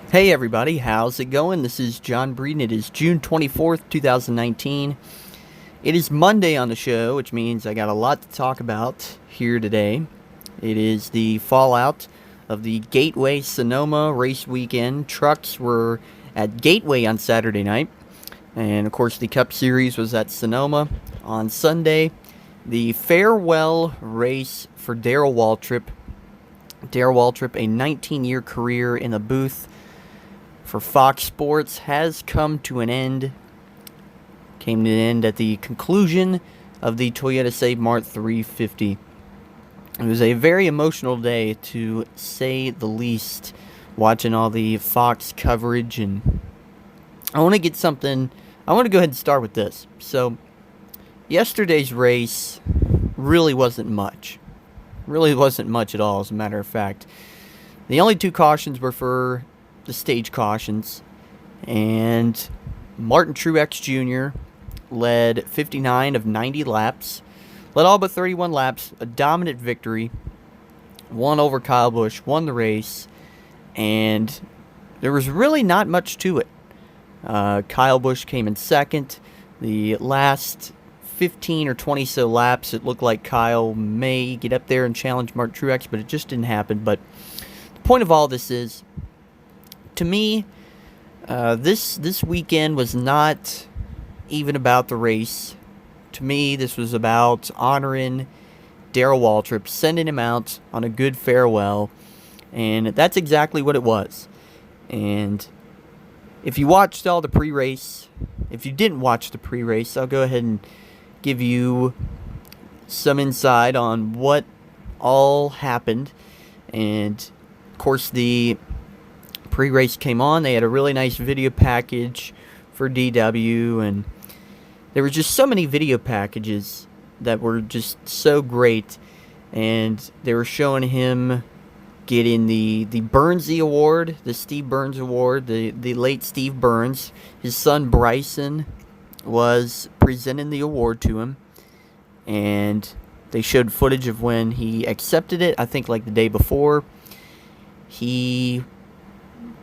Hey everybody, how's it going? This is John Breeden. It is June 24th, 2019. It is Monday on the show, which means I got a lot to talk about here today. It is the fallout of the Gateway Sonoma race weekend. Trucks were at Gateway on Saturday night, and of course the Cup Series was at Sonoma on Sunday. The farewell race for Darrell Waltrip. Darrell Waltrip, a 19-year career in the booth for Fox Sports, has come to an end. Came to an end at the conclusion of the Toyota Save Mart 350. It was a very emotional day, to say the least, watching all the Fox coverage. And I want to go ahead and start with this. So, yesterday's race really wasn't much. Really wasn't much at all, as a matter of fact. The only two cautions were for the stage cautions, and Martin Truex Jr. led 59 of 90 laps, led all but 31 laps, a dominant victory, won over Kyle Busch, won the race, and there was really not much to it. Kyle Busch came in second. The last 15 or 20 so laps, it looked like Kyle may get up there and challenge Martin Truex, but it just didn't happen. But the point of all this is, to me, this weekend was not even about the race. To me, this was about honoring Darrell Waltrip, sending him out on a good farewell, and that's exactly what it was. And if you watched all the pre-race, if you didn't watch the pre-race, I'll go ahead and give you some insight on what all happened. And of course, the pre-race came on. They had a really nice video package for DW, and there were just so many video packages that were just so great. And they were showing him getting the Burnsy Award, the Steve Burns Award, the late Steve Burns. His son Bryson was presenting the award to him, and they showed footage of when he accepted it, I think like the day before. He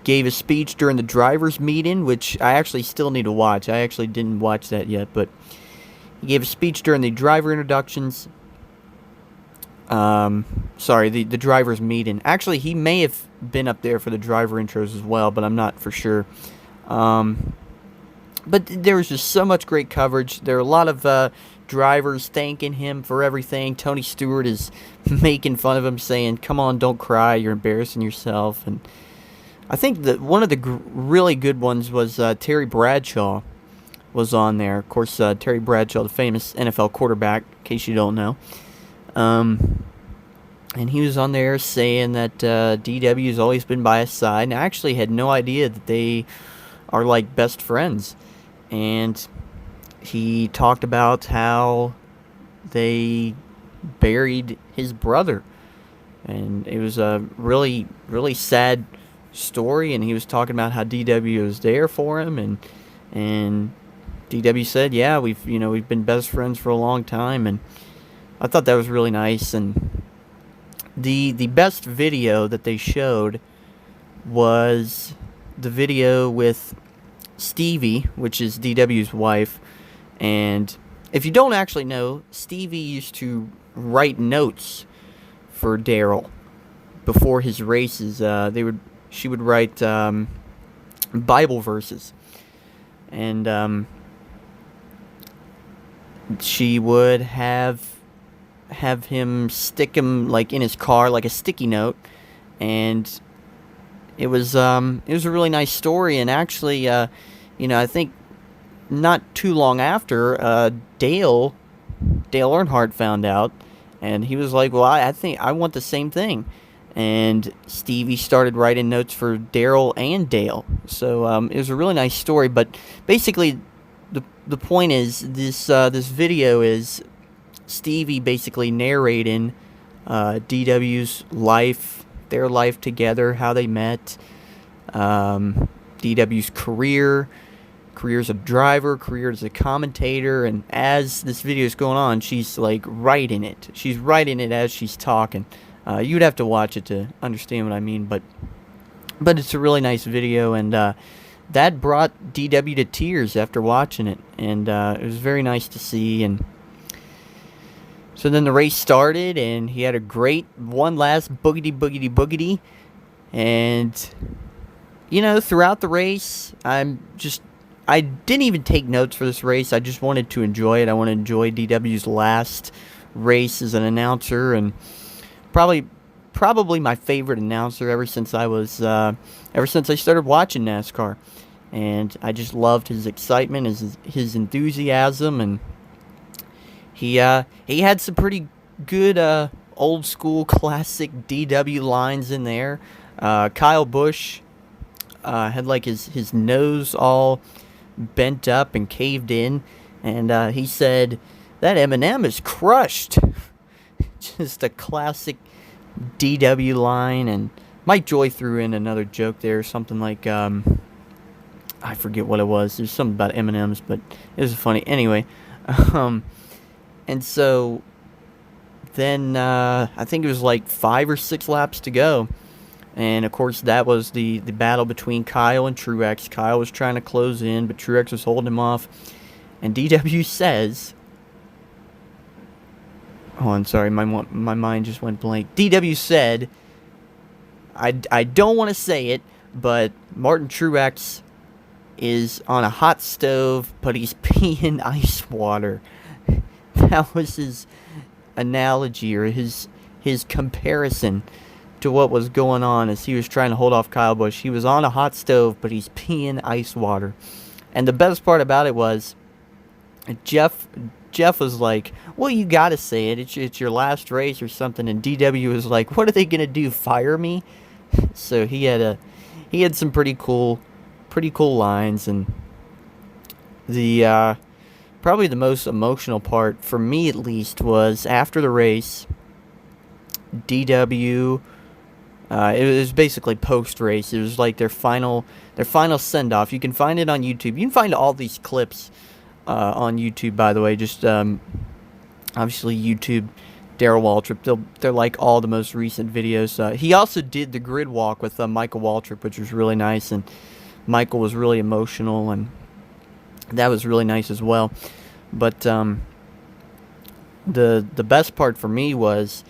gave a speech during the drivers' meeting, which I actually still need to watch. I actually didn't watch that yet, but he gave a speech during the driver introductions. The drivers' meeting. Actually, he may have been up there for the driver intros as well, but I'm not for sure. But there was just so much great coverage. There are a lot of drivers thanking him for everything. Tony Stewart is making fun of him, saying, "Come on, don't cry. You're embarrassing yourself." And I think that one of the really good ones was Terry Bradshaw was on there. Of course, Terry Bradshaw, the famous NFL quarterback, in case you don't know. And he was on there saying that DW has always been by his side. And I actually had no idea that they are like best friends. And he talked about how they buried his brother. And it was a really, really sad story. And he was talking about how DW was there for him. And DW said, yeah, we've been best friends for a long time. And I thought that was really nice. And the best video that they showed was the video with Stevie, which is DW's wife. And if you don't actually know, Stevie used to write notes for Darrell before his races. She would write Bible verses, and she would have him stick them like in his car, like a sticky note. And it was a really nice story. And actually, I think not too long after, Dale Earnhardt found out, and he was like, well, I think I want the same thing. And Stevie started writing notes for Darrell and Dale. So it was a really nice story. But basically, the point is, this video is Stevie basically narrating DW's life, their life together, how they met, DW's career as a driver, career as a commentator. And as this video is going on, she's like writing it. She's writing it as she's talking. You'd have to watch it to understand what I mean. But But it's a really nice video, and that brought DW to tears after watching it, and it was very nice to see. And so then the race started, and he had a great one last boogity, and throughout the race, I didn't even take notes for this race. I just wanted to enjoy it. I want to enjoy DW's last race as an announcer, and probably my favorite announcer ever since I started watching NASCAR. And I just loved his excitement, his enthusiasm, and he had some pretty good old school classic DW lines in there. Kyle Busch had like his nose all bent up and caved in, and he said that M&M is crushed. Just a classic DW line. And Mike Joy threw in another joke there, something like I forget what it was. There's something about M&Ms, but it was funny anyway. And so then I think it was like 5 or 6 laps to go. And, of course, that was the battle between Kyle and Truex. Kyle was trying to close in, but Truex was holding him off. And DW says... Oh, I'm sorry, my mind just went blank. DW said, I don't want to say it, but Martin Truex is on a hot stove, but he's peeing ice water. That was his analogy, or his comparison to what was going on as he was trying to hold off Kyle Busch. He was on a hot stove, but he's peeing ice water. And the best part about it was Jeff was like, well, you gotta say it. It's your last race or something. And DW was like, what are they gonna do? Fire me? So he had some pretty cool lines. And the probably the most emotional part for me, at least, was after the race. DW. It was basically post-race. It was like their final send-off. You can find it on YouTube. You can find all these clips on YouTube, by the way. Just obviously YouTube, Darrell Waltrip. They're like all the most recent videos. He also did the grid walk with Michael Waltrip, which was really nice, and Michael was really emotional, and that was really nice as well. But the best part for me was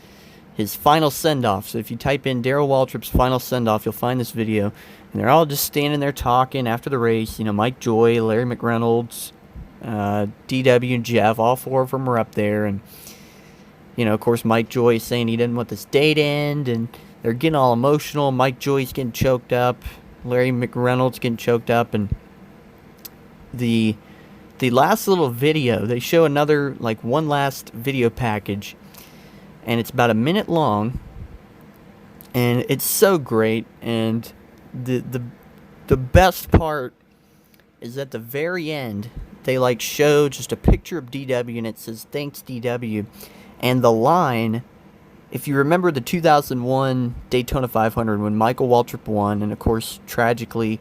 his final send-off. So if you type in Darrell Waltrip's final send-off, you'll find this video. And they're all just standing there talking after the race. Mike Joy, Larry McReynolds, DW, and Jeff, all 4 of them were up there. And, of course, Mike Joy is saying he didn't want this day to end. And they're getting all emotional. Mike Joy's getting choked up. Larry McReynolds getting choked up. And the last little video, they show another, one last video package. And it's about a minute long, and it's so great. And the best part is at the very end, they show just a picture of DW, and it says, "Thanks, DW." And the line, if you remember the 2001 Daytona 500 when Michael Waltrip won, and of course, tragically,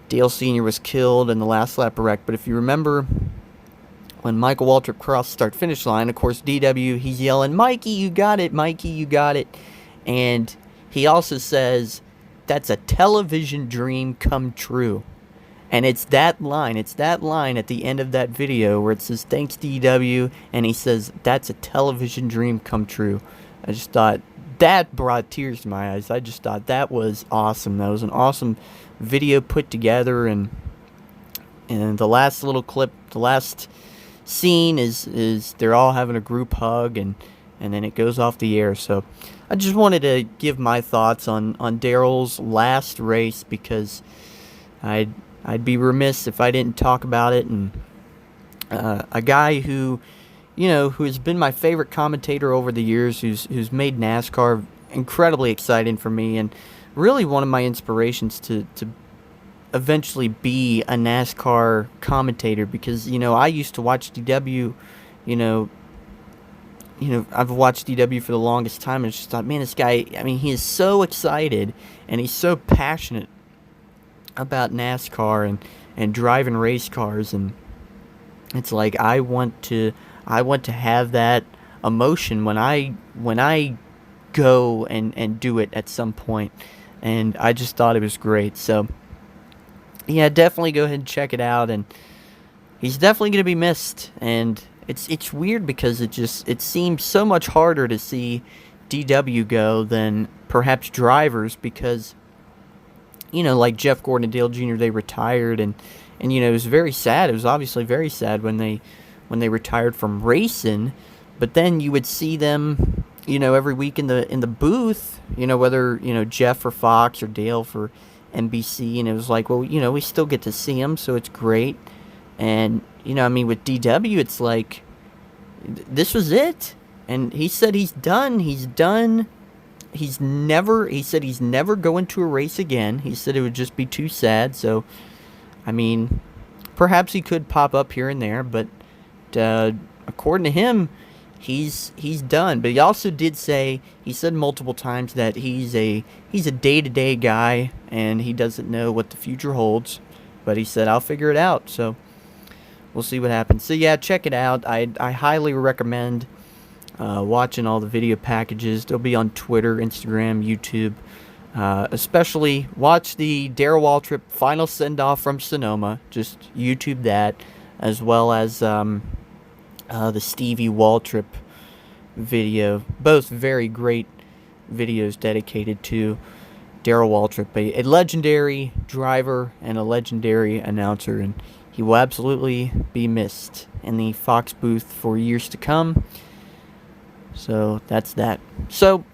Dale Sr. was killed in the last lap wreck. But if you remember, when Michael Waltrip crossed the start-finish line, of course, DW, he's yelling, "Mikey, you got it, Mikey, you got it." And he also says, "That's a television dream come true." And it's that line at the end of that video where it says, "Thanks, DW," and he says, "That's a television dream come true." I just thought that brought tears to my eyes. I just thought that was awesome. That was an awesome video put together, and the last little clip, the last scene is they're all having a group hug, and then it goes off the air. So I just wanted to give my thoughts on Darrell's last race, because I'd be remiss if I didn't talk about it. And a guy who has been my favorite commentator over the years, who's made NASCAR incredibly exciting for me, and really one of my inspirations to eventually be a NASCAR commentator, because I used to watch DW. I've watched DW for the longest time, and I just thought, man, this guy, he is so excited and he's so passionate about NASCAR and driving race cars, and it's like I want to have that emotion when I go and do it at some point. and I just thought it was great. So, yeah, definitely go ahead and check it out, and he's definitely going to be missed. And it's weird because it seems so much harder to see DW go than perhaps drivers, because like Jeff Gordon and Dale Jr., they retired, and it was very sad. It was obviously very sad when they retired from racing, but then you would see them every week in the booth, whether Jeff for Fox or Dale for NBC, and it was like, well, we still get to see him, so it's great. And with DW, it's like this was it, and he said he's done. He's done. He said he's never going to a race again. He said it would just be too sad. So, perhaps he could pop up here and there, but according to him, he's done. But he also did say, he said multiple times that he's a day-to-day guy, and he doesn't know what the future holds. But he said, I'll figure it out. So we'll see what happens. So yeah, check it out. I highly recommend watching all the video packages. They'll be on Twitter, Instagram, YouTube. Especially watch the Darrell Waltrip final send-off from Sonoma. Just YouTube that, as well as the Stevie Waltrip video. Both very great videos dedicated to Darrell Waltrip, a legendary driver and a legendary announcer, and he will absolutely be missed in the Fox booth for years to come. So that's that. So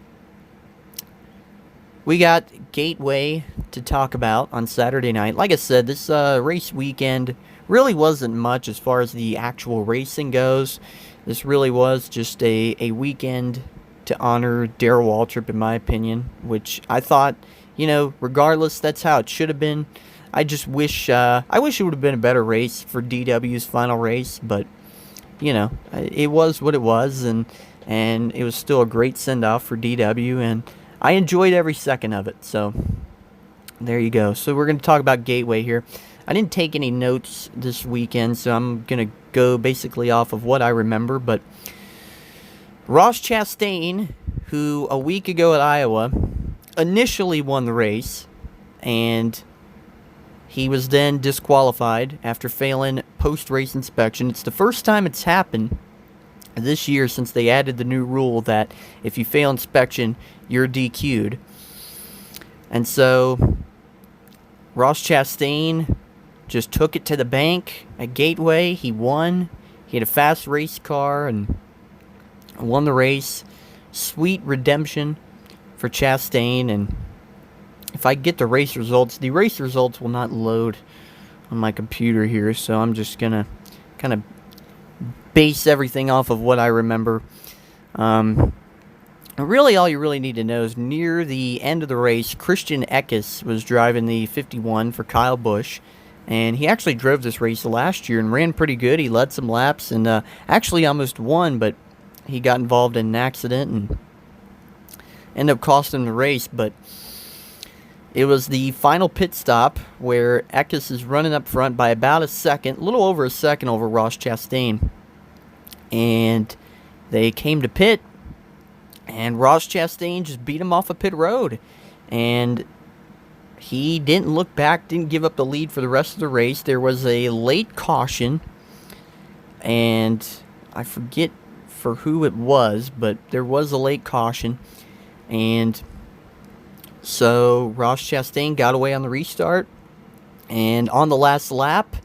we got Gateway to talk about on Saturday night. Like I said, this race weekend really wasn't much as far as the actual racing goes. This really was just a weekend to honor Darrell Waltrip, in my opinion, which I thought, regardless, that's how it should have been. I just wish it would have been a better race for DW's final race, but it was what it was, and it was still a great send-off for DW, and I enjoyed every second of it. So there you go. So we're going to talk about Gateway here. I didn't take any notes this weekend, so I'm going to go basically off of what I remember. But Ross Chastain, who a week ago at Iowa initially won the race, and he was then disqualified after failing post-race inspection. It's the first time it's happened this year since they added the new rule that if you fail inspection, you're DQ'd. And so Ross Chastain just took it to the bank at Gateway. He won. He had a fast race car and won the race. Sweet redemption for Chastain. And if I get the race results will not load on my computer here, so I'm just going to kind of base everything off of what I remember. Really, all you really need to know is near the end of the race, Christian Eckes was driving the 51 for Kyle Busch, and he actually drove this race last year and ran pretty good. He led some laps and actually almost won, but he got involved in an accident and ended up costing him the race. But it was the final pit stop where Eckes is running up front by about a little over a second over Ross Chastain. And they came to pit, and Ross Chastain just beat him off a pit road. And he didn't look back, didn't give up the lead for the rest of the race. There was a late caution, and I forget for who it was, but there was a late caution. And so Ross Chastain got away on the restart. And on the last lap,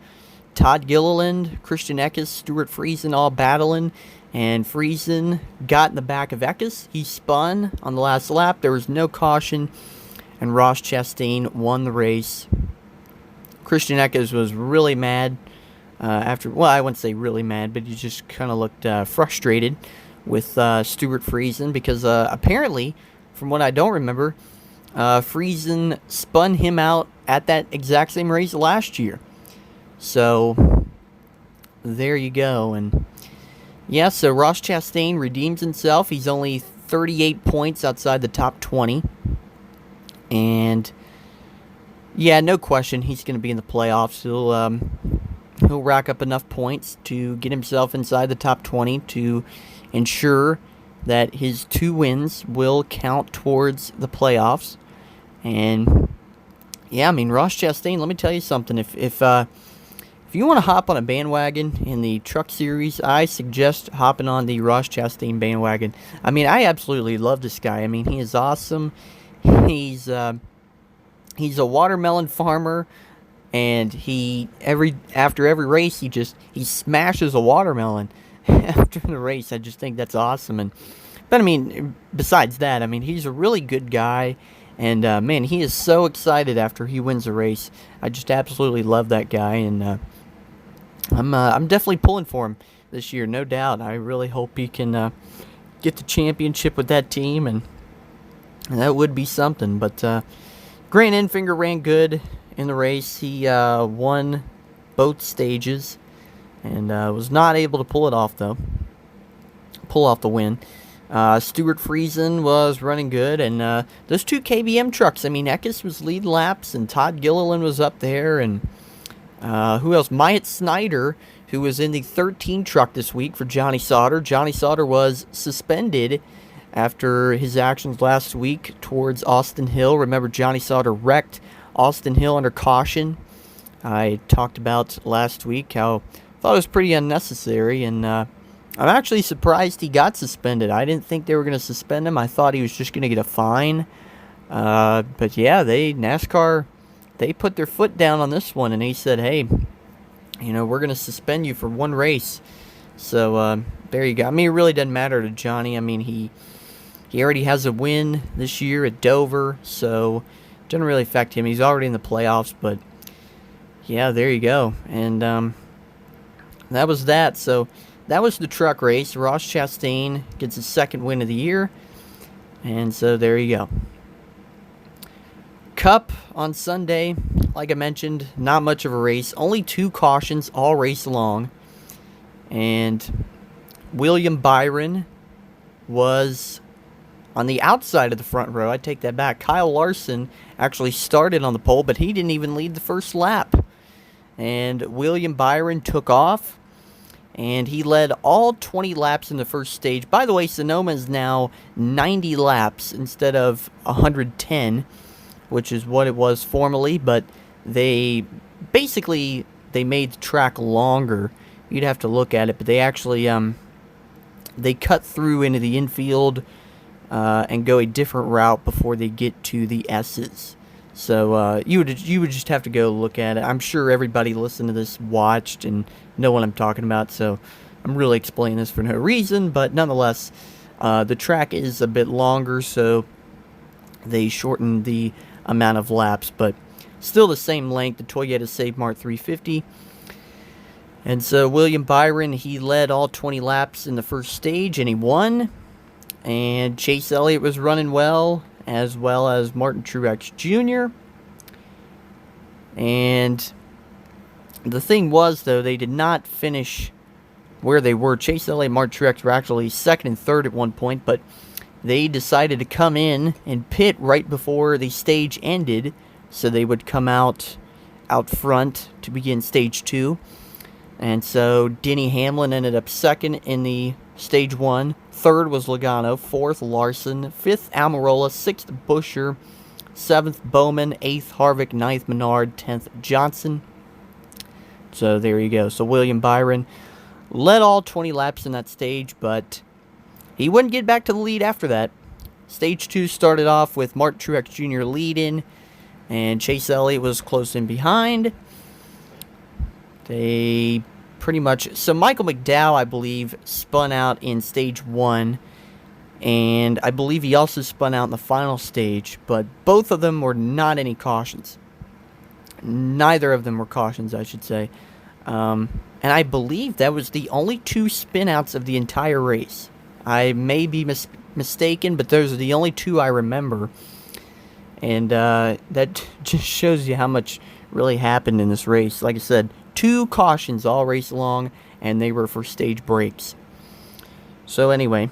Todd Gilliland, Christian Eckes, Stuart Friesen all battling, and Friesen got in the back of Eckes. He spun on the last lap. There was no caution, and Ross Chastain won the race. Christian Eckes was really mad I wouldn't say really mad, but he just kind of looked frustrated with Stuart Friesen because apparently, from what I don't remember, Friesen spun him out at that exact same race last year. So, there you go. And yeah, so Ross Chastain redeems himself. He's only 38 points outside the top 20. And yeah, no question, he's going to be in the playoffs. He'll rack up enough points to get himself inside the top 20 to ensure that his 2 wins will count towards the playoffs. And yeah, I mean, Ross Chastain, let me tell you something. If you want to hop on a bandwagon in the truck series, I suggest hopping on the Ross Chastain bandwagon. I mean, I absolutely love this guy. I mean, he is awesome. He's a watermelon farmer, and after every race he smashes a watermelon after the race. I just think that's awesome. But I mean, besides that, I mean, he's a really good guy. And, man, he is so excited after he wins a race. I just absolutely love that guy, and I'm definitely pulling for him this year, no doubt. I really hope he can get the championship with that team, and that would be something. But Grant Enfinger ran good in the race. He won both stages, and was not able to pull it off, though. Pull off the win. Stuart Friesen was running good, and those two KBM trucks, I mean, Eckes was leading laps, and Todd Gilliland was up there, and who else? Myatt Snyder, who was in the 13 truck this week for Johnny Sauter. Johnny Sauter was suspended after his actions last week towards Austin Hill. Remember, Johnny Sauter wrecked Austin Hill under caution. I talked about last week how I thought it was pretty unnecessary, and I'm actually surprised he got suspended. I didn't think they were going to suspend him. I thought he was just going to get a fine. But yeah, NASCAR, they put their foot down on this one, and he said, hey, we're going to suspend you for one race. So there you go. I mean, it really doesn't matter to Johnny. I mean, he already has a win this year at Dover, so it doesn't really affect him. He's already in the playoffs, but yeah, there you go. And that was that. So that was the truck race. Ross Chastain gets his second win of the year. And so there you go. Cup on Sunday, like I mentioned, not much of a race. Only 2 cautions all race long. And William Byron was on the outside of the front row. I take that back. Kyle Larson actually started on the pole, but he didn't even lead the first lap. And William Byron took off, and he led all 20 laps in the first stage. By the way, Sonoma is now 90 laps instead of 110, which is what it was formerly, but they made the track longer. You'd have to look at it, but they actually they cut through into the infield and go a different route before they get to the S's. So you would just have to go look at it. I'm sure everybody listening to this watched and know what I'm talking about, so I'm really explaining this for no reason, but nonetheless, the track is a bit longer, so they shortened the amount of laps, but still the same length, the Toyota Save Mart 350. And so William Byron, he led all 20 laps in the first stage, and he won. And Chase Elliott was running well as Martin Truex Jr. And the thing was, though, they did not finish where they were. Chase Elliott and Martin Truex were actually second and third at one point, but they decided to come in and pit right before the stage ended, so they would come out front to begin stage 2. And so Denny Hamlin ended up second in the stage 1. Third was Logano. Fourth, Larson. Fifth, Almirola. Sixth, Buescher. Seventh, Bowman. Eighth, Harvick. Ninth, Menard. 10th, Johnson. So there you go. So William Byron led all 20 laps in that stage, but he wouldn't get back to the lead after that. Stage 2 started off with Martin Truex Jr. leading, and Chase Elliott was close in behind. They pretty much... So Michael McDowell, I believe, spun out in stage 1, and I believe he also spun out in the final stage, but both of them were not any cautions. Neither of them were cautions, I should say. And I believe that was the only 2 spin-outs of the entire race. I may be mistaken, but those are the only 2 I remember. And that just shows you how much really happened in this race. Like I said, 2 cautions all race long, and they were for stage breaks. So anyway,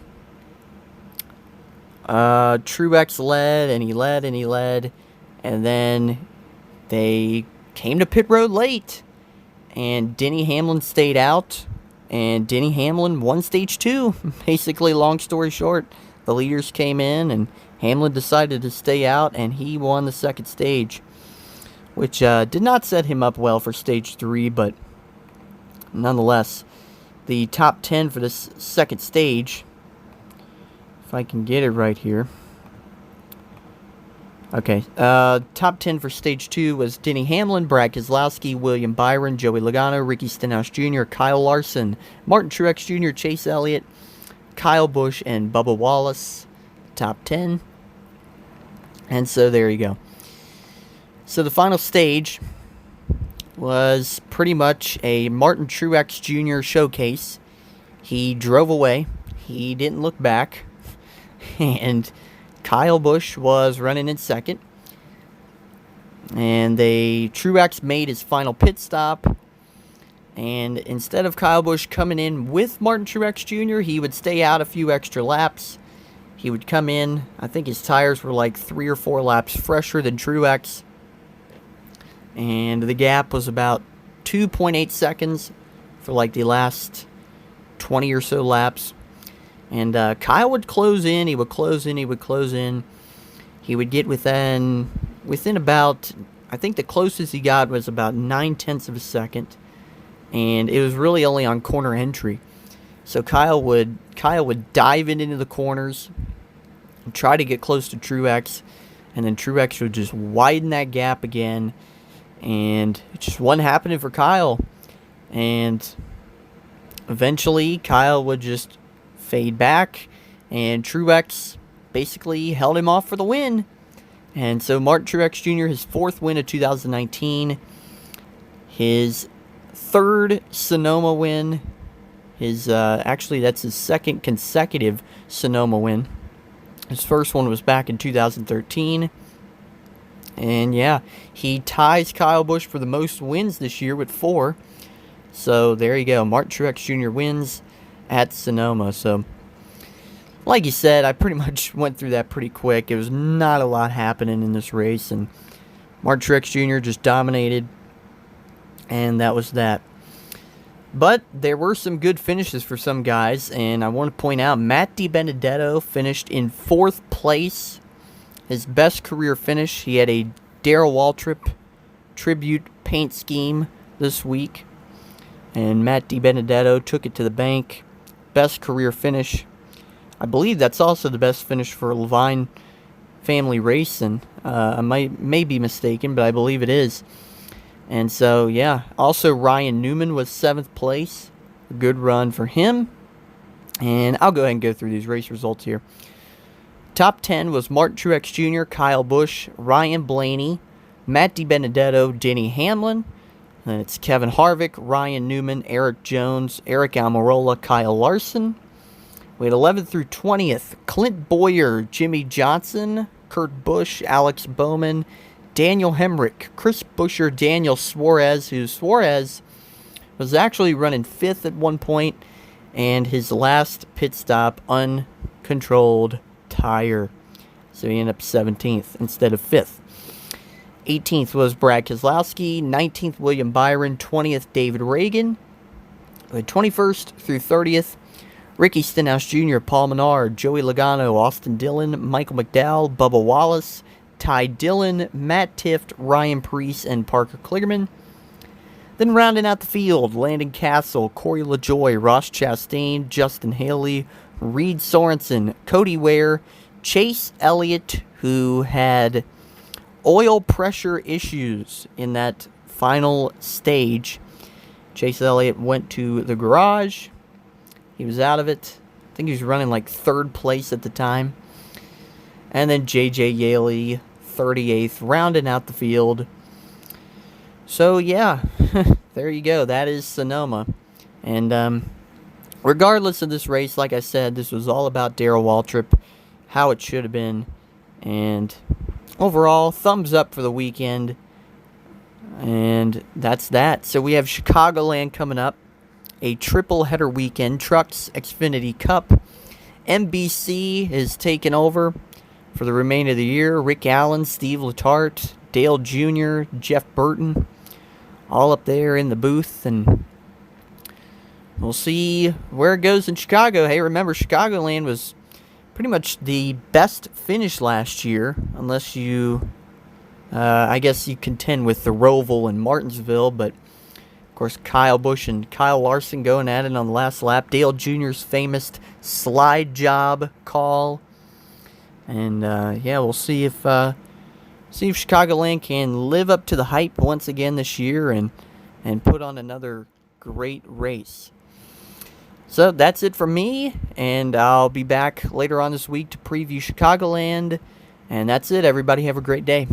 Truex led, and he led, and then they came to pit road late, and Denny Hamlin stayed out, and Denny Hamlin won stage 2. Basically, long story short, the leaders came in, and Hamlin decided to stay out, and he won the second stage, which did not set him up well for stage 3, but nonetheless, the top 10 for this second stage, if I can get it right here. Okay, top 10 for stage 2 was Denny Hamlin, Brad Keselowski, William Byron, Joey Logano, Ricky Stenhouse Jr., Kyle Larson, Martin Truex Jr., Chase Elliott, Kyle Busch, and Bubba Wallace. Top 10. And so there you go. So the final stage was pretty much a Martin Truex Jr. showcase. He drove away. He didn't look back. And Kyle Busch was running in second. And Truex made his final pit stop. And instead of Kyle Busch coming in with Martin Truex Jr., he would stay out a few extra laps. He would come in. I think his tires were like 3 or 4 laps fresher than Truex. And the gap was about 2.8 seconds for like the last 20 or so laps. And Kyle would close in. He would close in. He would close in. He would get within about, I think the closest he got was about 9/10 of a second. And it was really only on corner entry. So Kyle would dive into the corners and try to get close to Truex. And then Truex would just widen that gap again. And it just wasn't happening for Kyle. And eventually, Kyle would just fade back. And Truex basically held him off for the win. And so Martin Truex Jr., his 4th win of 2019. His 3rd Sonoma win. Actually, that's his 2nd consecutive Sonoma win. His first one was back in 2013. And yeah, he ties Kyle Busch for the most wins this year with 4. So there you go. Martin Truex Jr. wins at Sonoma. So, like you said, I pretty much went through that pretty quick. It was not a lot happening in this race. And Martin Truex Jr. just dominated. And that was that. But there were some good finishes for some guys. And I want to point out, Matt DiBenedetto finished in 4th place. His best career finish. He had a Darrell Waltrip tribute paint scheme this week. And Matt DiBenedetto took it to the bank. Best career finish. I believe that's also the best finish for Levine Family Racing. I may be mistaken, but I believe it is. And so, yeah. Also, Ryan Newman was 7th place. A good run for him. And I'll go ahead and go through these race results here. Top 10 was Martin Truex Jr., Kyle Busch, Ryan Blaney, Matt DiBenedetto, Denny Hamlin. Then it's Kevin Harvick, Ryan Newman, Eric Jones, Eric Almirola, Kyle Larson. We had 11th through 20th. Clint Bowyer, Jimmy Johnson, Kurt Busch, Alex Bowman, Daniel Hemrick, Chris Buescher, Daniel Suarez, who Suarez was actually running 5th at one point, and his last pit stop, uncontrolled tire. So he ended up 17th instead of 5th. 18th was Brad Keselowski, 19th William Byron, 20th David Reagan. 21st through 30th, Ricky Stenhouse Jr., Paul Menard, Joey Logano, Austin Dillon, Michael McDowell, Bubba Wallace, Ty Dillon, Matt Tifft, Ryan Preece, and Parker Kligerman. Then rounding out the field, Landon Castle, Corey LaJoie, Ross Chastain, Justin Haley, Reed Sorensen, Cody Ware, Chase Elliott, who had oil pressure issues in that final stage. Chase Elliott went to the garage. He was out of it. I think he was running like 3rd place at the time. And then J.J. Yaley, 38th, rounding out the field. So, yeah, there you go. That is Sonoma. And regardless of this race, like I said, this was all about Darrell Waltrip, how it should have been. And overall, thumbs up for the weekend. And that's that. So we have Chicagoland coming up. A triple header weekend. Trucks Xfinity Cup. NBC is taking over for the remainder of the year. Rick Allen, Steve Letarte, Dale Jr., Jeff Burton, all up there in the booth. And we'll see where it goes in Chicago. Hey, remember, Chicagoland was pretty much the best finish last year, unless you, I guess you contend with the Roval and Martinsville, but of course Kyle Busch and Kyle Larson going at it on the last lap. Dale Jr.'s famous slide job call, and yeah, we'll see if Chicagoland can live up to the hype once again this year and put on another great race. So that's it from me, and I'll be back later on this week to preview Chicagoland. And that's it, everybody. Have a great day.